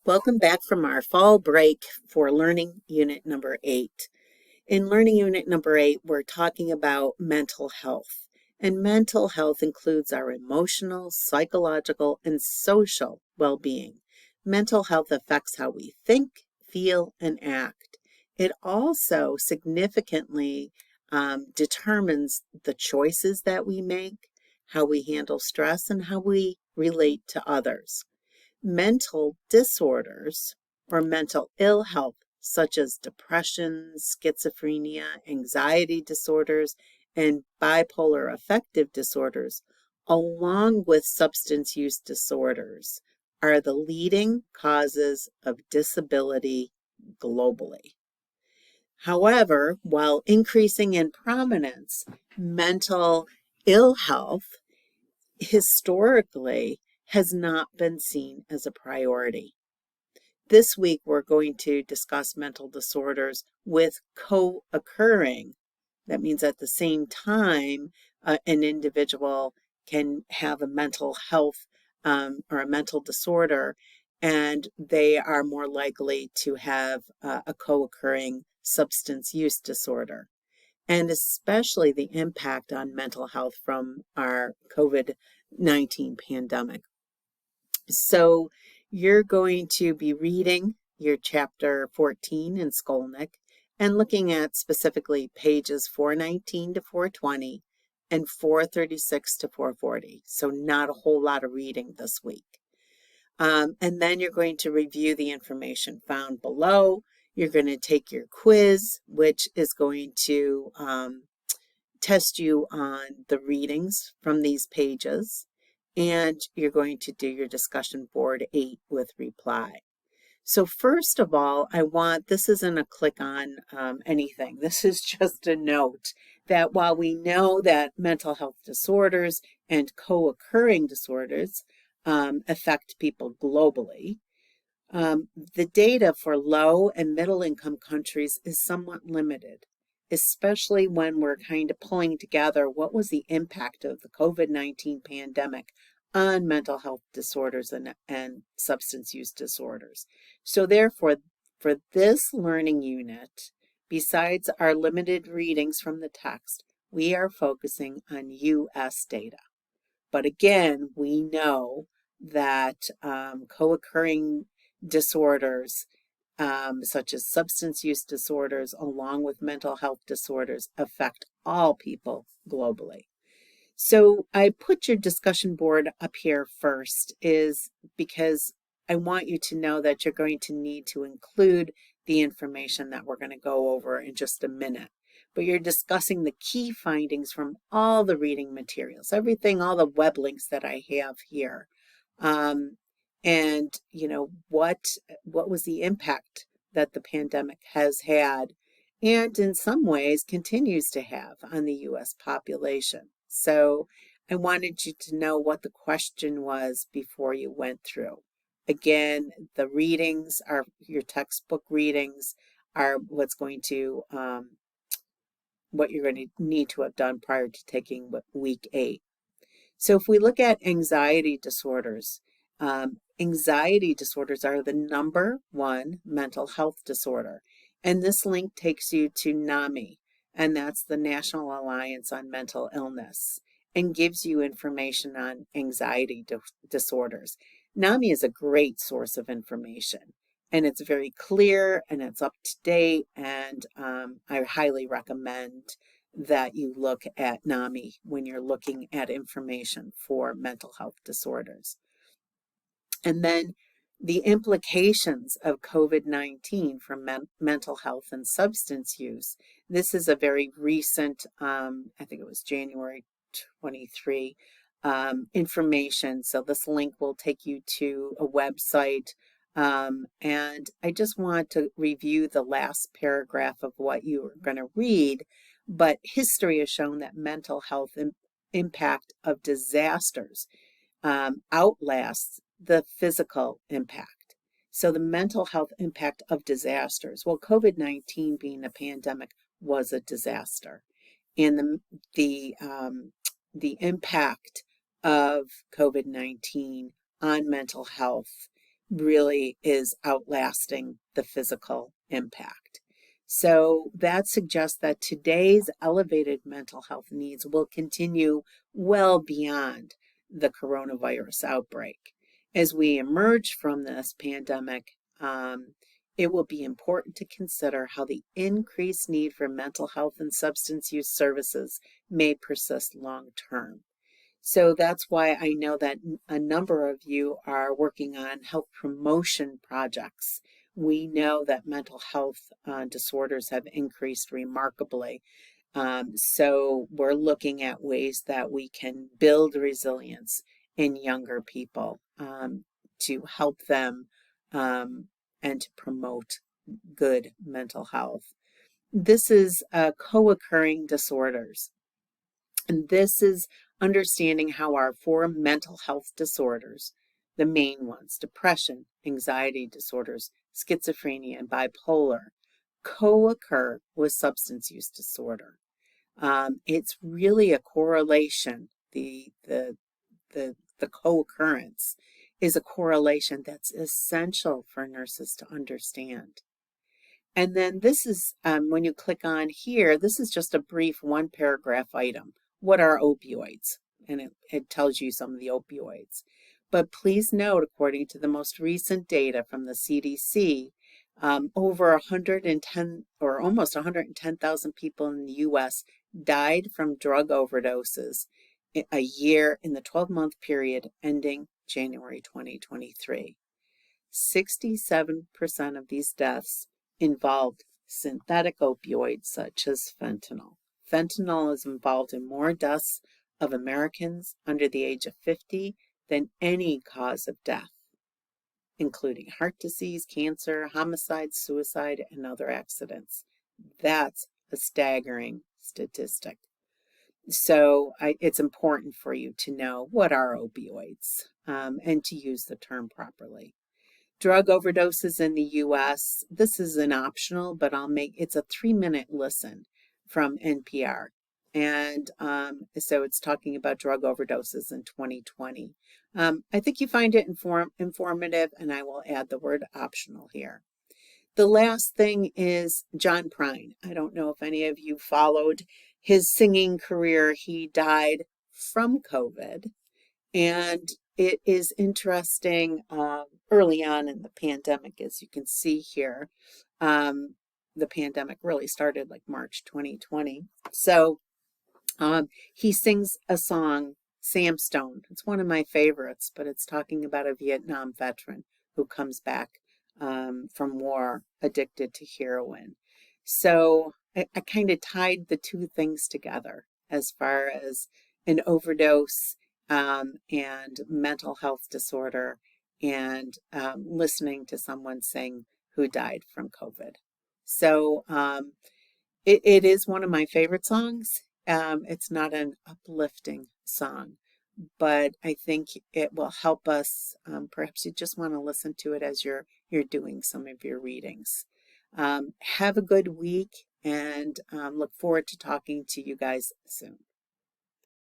Welcome back from our fall break for Learning Unit number 8. In Learning Unit number 8, we're talking about mental health. And mental health includes our emotional, psychological, and social well-being. Mental health affects how we think, feel, and act. It also significantly determines the choices that we make, how we handle stress, and how we relate to others. Mental disorders or mental ill health, such as depression, schizophrenia, anxiety disorders, and bipolar affective disorders, along with substance use disorders, are the leading causes of disability globally. However, while increasing in prominence, mental ill health historically has not been seen as a priority. This week, we're going to discuss mental disorders with co-occurring. That means at the same time, an individual can have a mental health or a mental disorder, and they are more likely to have a co-occurring substance use disorder, and especially the impact on mental health from our COVID-19 pandemic. So you're going to be reading your chapter 14 in Skolnick and looking at specifically pages 419 to 420 and 436 to 440. So not a whole lot of reading this week. And then you're going to review the information found below. You're going to take your quiz, which is going to test you on the readings from these pages. And you're going to do your discussion board 8 with reply. So first of all, this isn't a click on anything. This is just a note that while we know that mental health disorders and co-occurring disorders affect people globally, the data for low and middle income countries is somewhat limited, especially when we're kind of pulling together what was the impact of the COVID-19 pandemic on mental health disorders and substance use disorders. So therefore, for this learning unit, besides our limited readings from the text, we are focusing on U.S. data. But again, we know that co-occurring disorders such as substance use disorders, along with mental health disorders, affect all people globally. So I put your discussion board up here first is because I want you to know that you're going to need to include the information that we're going to go over in just a minute. But you're discussing the key findings from all the reading materials, everything, all the web links that I have here. And what was the impact that the pandemic has had and in some ways continues to have on the U.S. population. So I wanted you to know what the question was before you went through. Again, the readings are your textbook readings are what you're going to need to have done prior to taking week 8. So if we look at anxiety disorders are the number 1 mental health disorder. And this link takes you to NAMI, and that's the National Alliance on Mental Illness, and gives you information on anxiety disorders. NAMI is a great source of information, and it's very clear and it's up to date, and I highly recommend that you look at NAMI when you're looking at information for mental health disorders. And then the implications of COVID-19 for mental health and substance use. This is a very recent, I think it was January 23, information. So this link will take you to a website. And I just want to review the last paragraph of what you are going to read. But history has shown that mental health impact of disasters outlasts the physical impact. So the mental health impact of disasters. Well, COVID-19 being a pandemic was a disaster. And the impact of COVID-19 on mental health really is outlasting the physical impact. So that suggests that today's elevated mental health needs will continue well beyond the coronavirus outbreak. As we emerge from this pandemic, it will be important to consider how the increased need for mental health and substance use services may persist long term. So that's why I know that a number of you are working on health promotion projects. We know that mental health disorders have increased remarkably. So we're looking at ways that we can build resilience in younger people to help them and to promote good mental health. This is co-occurring disorders. And this is understanding how our four mental health disorders, the main ones, depression, anxiety disorders, schizophrenia, and bipolar, co-occur with substance use disorder. It's really a correlation. The co-occurrence is a correlation that's essential for nurses to understand. And then this is, when you click on here, this is just a brief one paragraph item. What are opioids? And it tells you some of the opioids. But please note, according to the most recent data from the CDC, over 110 or almost 110,000 people in the U.S. died from drug overdoses a year in the 12-month period ending January 2023. 67% of these deaths involved synthetic opioids such as fentanyl. Fentanyl is involved in more deaths of Americans under the age of 50 than any cause of death, including heart disease, cancer, homicide, suicide, and other accidents. That's a staggering statistic. So it's important for you to know what are opioids and to use the term properly. Drug overdoses in the U.S. This is an optional, but it's a 3-minute listen from NPR. And so it's talking about drug overdoses in 2020. I think you find it informative, and I will add the word optional here. The last thing is John Prine. I don't know if any of you followed his singing career. He died from COVID. And it is interesting early on in the pandemic, as you can see here. The pandemic really started like March 2020. So he sings a song, Sam Stone. It's one of my favorites, but it's talking about a Vietnam veteran who comes back from war addicted to heroin. So I kind of tied the two things together as far as an overdose and mental health disorder and listening to someone sing who died from COVID. So it is one of my favorite songs. It's not an uplifting song, but I think it will help us. Perhaps you just want to listen to it as you're doing some of your readings. Have a good week and look forward to talking to you guys soon.